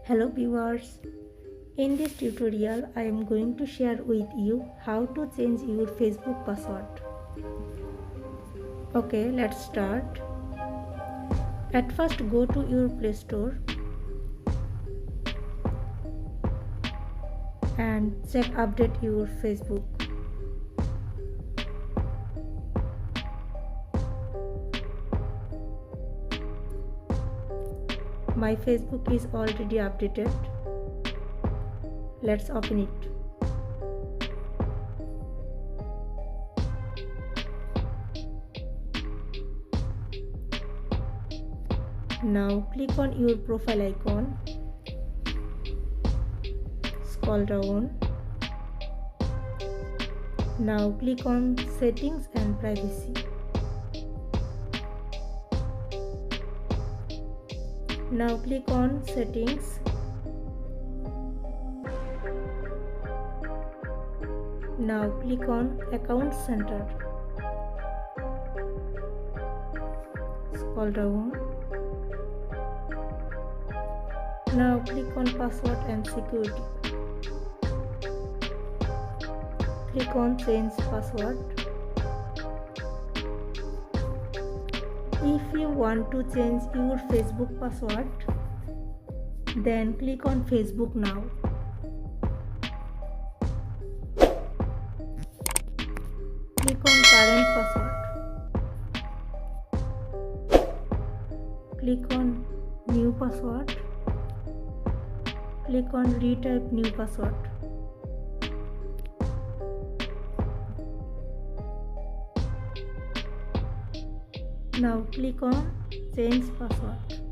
Hello viewers, in this tutorial I am going to share with you how to change your Facebook password. Okay, let's start. At first go to your Play Store and check update your Facebook. My Facebook is already updated. Let's open it. Now click on your profile icon. Scroll down. Now click on Settings and Privacy. Now click on Settings. Now click on Account Center. Scroll down. Now click on Password and Security. Click on Change Password. If you want to change your Facebook password, then click on Facebook Now. Click on Current Password. Click on New Password. Click on Retype New Password. Now click on Change Password.